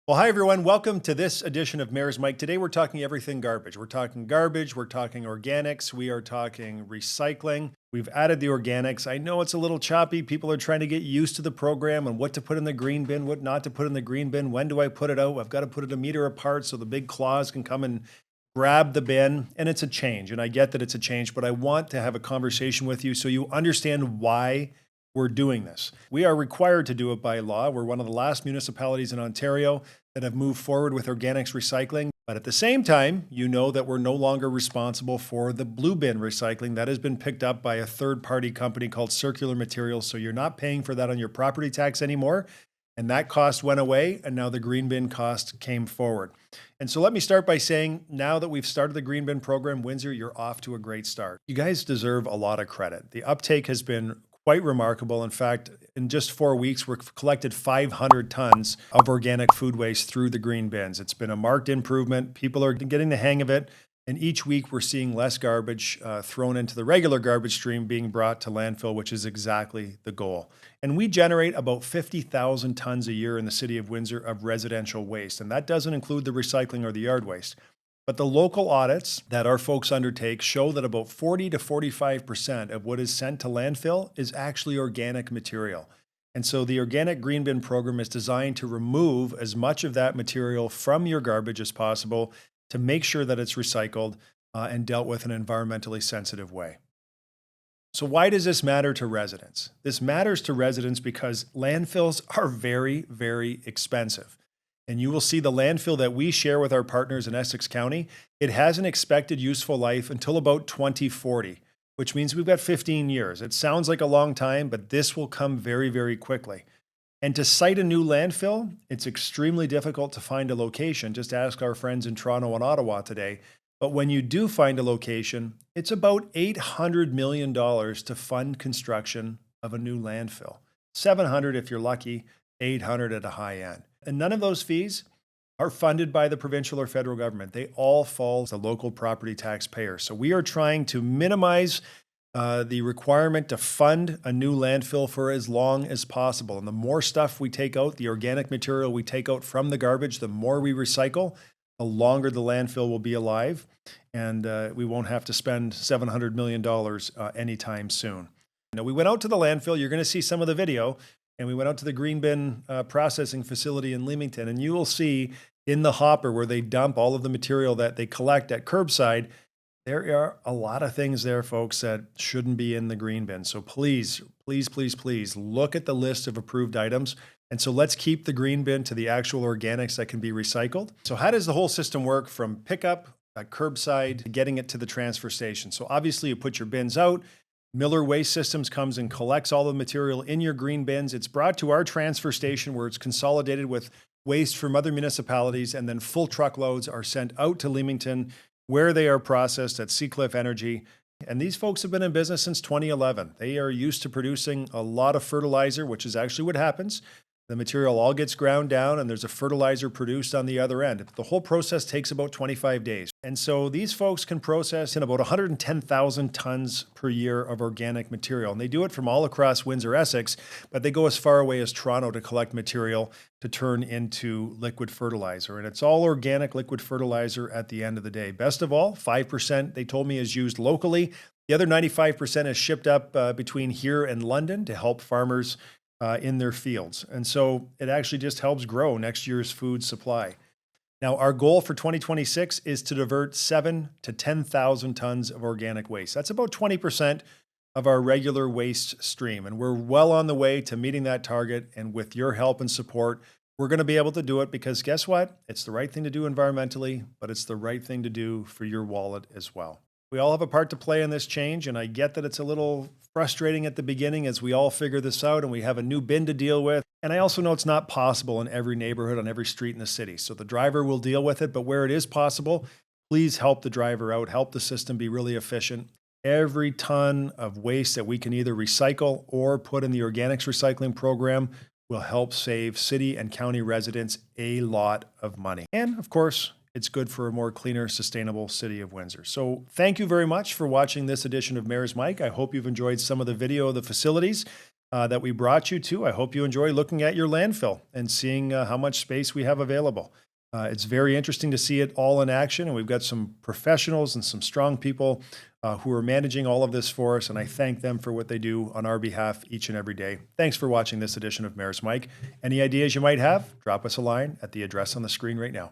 Well, hi everyone. Welcome to this edition of Mayor's Mic. Today we're talking everything garbage. We're talking garbage, we're talking organics, we are talking recycling. We've added the organics. I know it's a little choppy. People are trying to get used to the program and what to put in the green bin, what not to put in the green bin. When do I put it out? I've got to put it a meter apart so the big claws can come and grab the bin. And it's a change. And I get that it's a change, but I want to have a conversation with you so you understand why we're doing this. We are required to do it by law. We're one of the last municipalities in Ontario that have moved forward with organics recycling. But at the same time, you know that we're no longer responsible for the blue bin recycling. That has been picked up by a third-party company called Circular Materials. So you're not paying for that on your property tax anymore. And that cost went away, and now the green bin cost came forward. And so let me start by saying, now that we've started the green bin program, Windsor, you're off to a great start. You guys deserve a lot of credit. The uptake has been quite remarkable. In fact, in just 4 weeks, we've collected 500 tons of organic food waste through the green bins. It's been a marked improvement. People are getting the hang of it. And each week we're seeing less garbage thrown into the regular garbage stream being brought to landfill, which is exactly the goal. And we generate about 50,000 tons a year in the City of Windsor of residential waste. And that doesn't include the recycling or the yard waste. But the local audits that our folks undertake show that about 40 to 45% of what is sent to landfill is actually organic material. And so the organic green bin program is designed to remove as much of that material from your garbage as possible to make sure that it's recycled and dealt with in an environmentally sensitive way. So why does this matter to residents? This matters to residents because landfills are very, very expensive. And you will see the landfill that we share with our partners in Essex County, it has an expected useful life until about 2040, which means we've got 15 years. It sounds like a long time, but this will come very, very quickly. And to site a new landfill, it's extremely difficult to find a location. Just ask our friends in Toronto and Ottawa today. But when you do find a location, it's about $800 million to fund construction of a new landfill. 700 if you're lucky, 800 at a high end. And none of those fees are funded by the provincial or federal government. They all fall to the local property taxpayer. So we are trying to minimize the requirement to fund a new landfill for as long as possible. And the more stuff we take out, the organic material we take out from the garbage, the more we recycle, the longer the landfill will be alive. And we won't have to spend $700 million anytime soon. Now, we went out to the landfill. You're going to see some of the video. And we went out to the green bin processing facility in Leamington, and you will see in the hopper where they dump all of the material that they collect at curbside, there are a lot of things there, folks, that shouldn't be in the green bin. So please, please, please, please look at the list of approved items. And so let's keep the green bin to the actual organics that can be recycled. So how does the whole system work from pickup at curbside to getting it to the transfer station? So obviously you put your bins out. Miller Waste Systems comes and collects all the material in your green bins. It's brought to our transfer station where it's consolidated with waste from other municipalities, and then full truckloads are sent out to Leamington where they are processed at Seacliff Energy. And these folks have been in business since 2011. They are used to producing a lot of fertilizer, which is actually what happens. The material all gets ground down and there's a fertilizer produced on the other end. The whole process takes about 25 days. And so these folks can process in about 110,000 tons per year of organic material. And they do it from all across Windsor-Essex, but they go as far away as Toronto to collect material to turn into liquid fertilizer. And it's all organic liquid fertilizer at the end of the day. Best of all, 5% they told me is used locally. The other 95% is shipped up between here and London to help farmers in their fields. And so it actually just helps grow next year's food supply. Now, our goal for 2026 is to divert 7,000 to 10,000 tons of organic waste. That's about 20% of our regular waste stream. And we're well on the way to meeting that target. And with your help and support, we're going to be able to do it because guess what? It's the right thing to do environmentally, but it's the right thing to do for your wallet as well. We all have a part to play in this change, and I get that it's a little frustrating at the beginning as we all figure this out and we have a new bin to deal with. And I also know it's not possible in every neighborhood, on every street in the city. So the driver will deal with it, but where it is possible, please help the driver out, help the system be really efficient. Every ton of waste that we can either recycle or put in the organics recycling program will help save city and county residents a lot of money. And of course, it's good for a more cleaner, sustainable City of Windsor. So thank you very much for watching this edition of Mayor's Mic. I hope you've enjoyed some of the video of the facilities. that we brought you to. I hope you enjoy looking at your landfill and seeing how much space we have available. It's very interesting to see it all in action, and we've got some professionals and some strong people who are managing all of this for us, and I thank them for what they do on our behalf each and every day. Thanks for watching this edition of Mayor's Mic. Any ideas you might have, drop us a line at the address on the screen right now.